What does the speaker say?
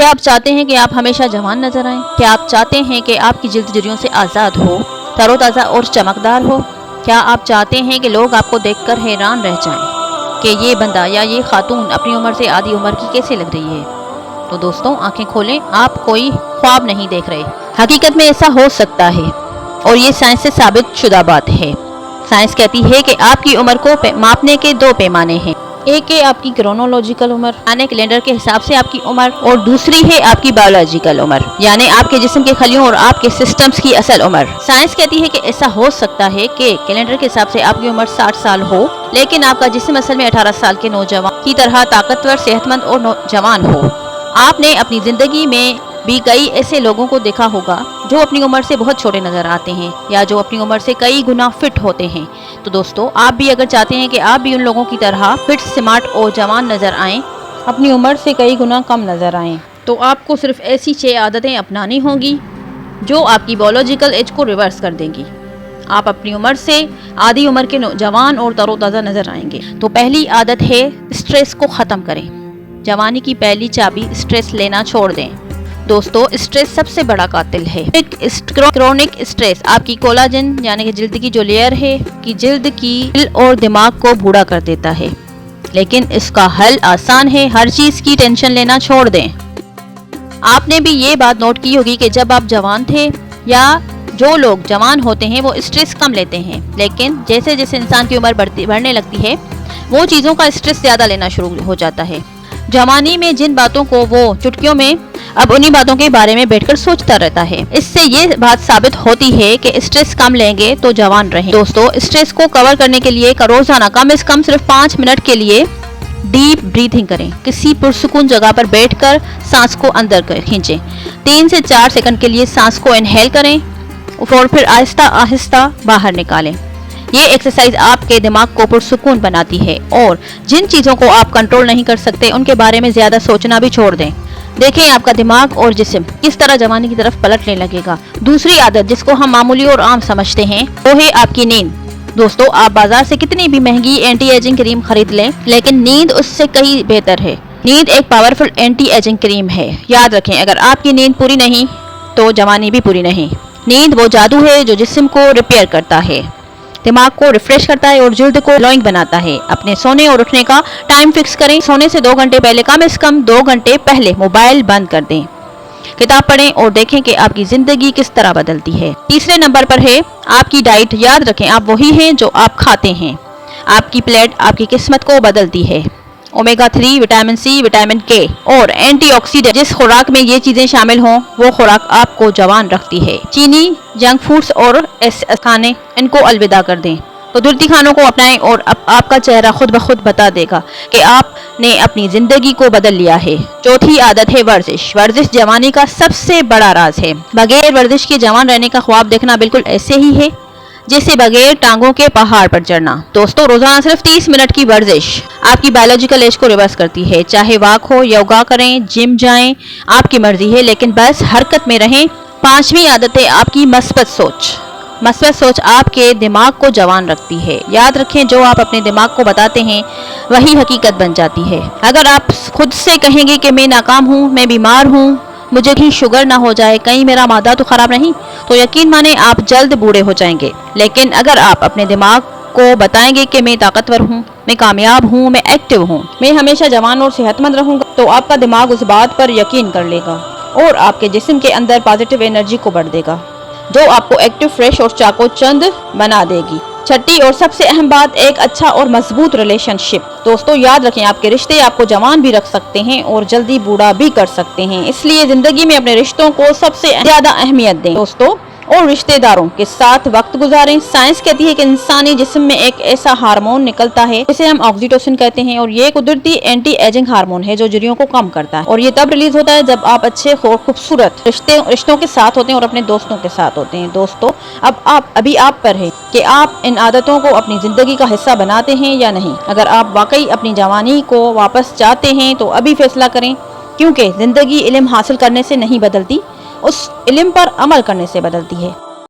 کیا آپ چاہتے ہیں کہ آپ ہمیشہ جوان نظر آئیں؟ کیا آپ چاہتے ہیں کہ آپ کی جلد جھریوں سے آزاد ہو، تر و تازہ اور چمکدار ہو؟ کیا آپ چاہتے ہیں کہ لوگ آپ کو دیکھ کر حیران رہ جائیں کہ یہ بندہ یا یہ خاتون اپنی عمر سے آدھی عمر کی کیسے لگ رہی ہے؟ تو دوستوں، آنکھیں کھولیں، آپ کوئی خواب نہیں دیکھ رہے، حقیقت میں ایسا ہو سکتا ہے، اور یہ سائنس سے ثابت شدہ بات ہے۔ سائنس کہتی ہے کہ آپ کی عمر کو ماپنے کے دو پیمانے ہیں، ایک ہے آپ کی کرونولوجیکل عمر یعنی کیلنڈر کے حساب سے آپ کی عمر، اور دوسری ہے آپ کی بایولوجیکل عمر یعنی آپ کے جسم کے خلیوں اور آپ کے سسٹمز کی اصل عمر۔ سائنس کہتی ہے کہ ایسا ہو سکتا ہے کہ کیلنڈر کے حساب سے آپ کی عمر 60 سال ہو، لیکن آپ کا جسم اصل میں 18 سال کے نوجوان کی طرح طاقتور، صحت مند اور جوان ہو۔ آپ نے اپنی زندگی میں بھی کئی ایسے لوگوں کو دیکھا ہوگا جو اپنی عمر سے بہت چھوٹے نظر آتے ہیں یا جو اپنی عمر سے کئی گنا فٹ ہوتے ہیں۔ تو دوستو، آپ بھی اگر چاہتے ہیں کہ آپ بھی ان لوگوں کی طرح فٹ، سمارٹ اور جوان نظر آئیں، اپنی عمر سے کئی گنا کم نظر آئیں، تو آپ کو صرف ایسی 6 عادتیں اپنانی ہوں گی جو آپ کی بایولوجیکل ایج کو ریورس کر دیں گی۔ آپ اپنی عمر سے آدھی عمر کے جوان اور تر و تازہ نظر آئیں گے۔ تو پہلی عادت ہے اسٹریس کو ختم کریں۔ جوانی کی پہلی چابی اسٹریس لینا چھوڑ دیں۔ دوستو، اسٹریس سب سے بڑا قاتل ہے۔ کرونک اسٹریس آپ کی کولاجن یعنی کہ جلد کی جو لیئر ہے کہ جلد کی دل اور دماغ کو بوڑھا کر دیتا ہے، لیکن اس کا حل آسان ہے، ہر چیز کی ٹینشن لینا چھوڑ دیں۔ آپ نے بھی یہ بات نوٹ کی ہوگی کہ جب آپ جوان تھے یا جو لوگ جوان ہوتے ہیں وہ اسٹریس کم لیتے ہیں، لیکن جیسے جیسے انسان کی عمر بڑھنے لگتی ہے وہ چیزوں کا اسٹریس زیادہ لینا شروع ہو جاتا ہے۔ جوانی میں جن باتوں کو وہ چٹکیوں میں اب انہی باتوں کے بارے میں بیٹھ کر سوچتا رہتا ہے۔ اس سے یہ بات ثابت ہوتی ہے کہ اسٹریس کم لیں گے تو جوان رہیں۔ دوستو، اسٹریس کو کور کرنے کے لیے روزانہ کم از کم صرف 5 منٹ کے لیے ڈیپ بریتھنگ کریں۔ کسی پرسکون جگہ پر بیٹھ کر سانس کو اندر کھینچیں، 3 سے 4 سیکنڈ کے لیے سانس کو انہیل کریں اور پھر آہستہ آہستہ باہر نکالیں۔ یہ ایکسرسائز آپ کے دماغ کو پرسکون بناتی ہے اور جن چیزوں کو آپ کنٹرول نہیں کر سکتے ان کے بارے میں زیادہ سوچنا بھی چھوڑ دیں۔ دیکھیں آپ کا دماغ اور جسم کس طرح جوانی کی طرف پلٹنے لگے گا۔ دوسری عادت جس کو ہم معمولی اور عام سمجھتے ہیں وہ ہے آپ کی نیند۔ دوستو، آپ بازار سے کتنی بھی مہنگی اینٹی ایجنگ کریم خرید لیں، لیکن نیند اس سے کہیں بہتر ہے۔ نیند ایک پاورفل اینٹی ایجنگ کریم ہے۔ یاد رکھیں، اگر آپ کی نیند پوری نہیں تو جوانی بھی پوری نہیں۔ نیند وہ جادو ہے جو جسم کو ریپیئر کرتا ہے، دماغ کو ریفریش کرتا ہے اور جلد کو گلوئنگ بناتا ہے۔ اپنے سونے اور اٹھنے کا ٹائم فکس کریں۔ سونے سے 2 گھنٹے پہلے، کم از کم 2 گھنٹے پہلے موبائل بند کر دیں۔ کتاب پڑھیں اور دیکھیں کہ آپ کی زندگی کس طرح بدلتی ہے۔ تیسرے نمبر پر ہے آپ کی ڈائٹ۔ یاد رکھیں، آپ وہی ہیں جو آپ کھاتے ہیں۔ آپ کی پلیٹ آپ کی قسمت کو بدلتی ہے۔ اومیگا 3، وٹامن سی، وٹامن کے اور اینٹی آکسیڈنٹ، جس خوراک میں یہ چیزیں شامل ہوں وہ خوراک آپ کو جوان رکھتی ہے۔ چینی، جنک فوڈز اور کھانے، ان کو الوداع کر دیں۔ قدرتی کھانوں کو اپنائیں اور آپ کا چہرہ خود بخود بتا دے گا کہ آپ نے اپنی زندگی کو بدل لیا ہے۔ چوتھی عادت ہے ورزش۔ ورزش جوانی کا سب سے بڑا راز ہے۔ بغیر ورزش کے جوان رہنے کا خواب دیکھنا بالکل ایسے ہی ہے جیسے بغیر ٹانگوں کے پہاڑ پر چڑھنا۔ دوستو، روزانہ صرف 30 منٹ کی ورزش آپ کی بایولوجیکل ایج کو ریورس کرتی ہے۔ چاہے واک ہو، یوگا کریں، جم جائیں، آپ کی مرضی ہے، لیکن بس حرکت میں رہیں۔ 5ویں عادت ہے آپ کی مثبت سوچ۔ مثبت سوچ آپ کے دماغ کو جوان رکھتی ہے۔ یاد رکھیں، جو آپ اپنے دماغ کو بتاتے ہیں وہی حقیقت بن جاتی ہے۔ اگر آپ خود سے کہیں گے کہ میں ناکام ہوں، میں بیمار ہوں، مجھے کہیں شوگر نہ ہو جائے، کہیں میرا معدہ تو خراب نہیں، تو یقین مانیں آپ جلد بوڑھے ہو جائیں گے۔ لیکن اگر آپ اپنے دماغ کو بتائیں گے کہ میں طاقتور ہوں، میں کامیاب ہوں، میں ایکٹیو ہوں، میں ہمیشہ جوان اور صحت مند رہوں گا، تو آپ کا دماغ اس بات پر یقین کر لے گا اور آپ کے جسم کے اندر پازیٹیو انرجی کو بڑھ دے گا جو آپ کو ایکٹیو، فریش اور چاقو چند بنا دے گی۔ چھٹی اور سب سے اہم بات، ایک اچھا اور مضبوط ریلیشن شپ۔ دوستو، یاد رکھیں، آپ کے رشتے آپ کو جوان بھی رکھ سکتے ہیں اور جلدی بوڑھا بھی کر سکتے ہیں، اس لیے زندگی میں اپنے رشتوں کو سب سے زیادہ اہمیت دیں دوستو، اور رشتہ داروں کے ساتھ وقت گزاریں۔ سائنس کہتی ہے کہ انسانی جسم میں ایک ایسا ہارمون نکلتا ہے جسے ہم آکسیٹوسن کہتے ہیں، اور یہ قدرتی اینٹی ایجنگ ہارمون ہے جو جھریوں کو کم کرتا ہے، اور یہ تب ریلیز ہوتا ہے جب آپ اچھے خوبصورت رشتوں کے ساتھ ہوتے ہیں اور اپنے دوستوں کے ساتھ ہوتے ہیں۔ دوستو، ابھی آپ پر ہے کہ آپ ان عادتوں کو اپنی زندگی کا حصہ بناتے ہیں یا نہیں۔ اگر آپ واقعی اپنی جوانی کو واپس چاہتے ہیں تو ابھی فیصلہ کریں، کیونکہ زندگی علم حاصل کرنے سے نہیں بدلتی، اس علم پر عمل کرنے سے بدلتی ہے۔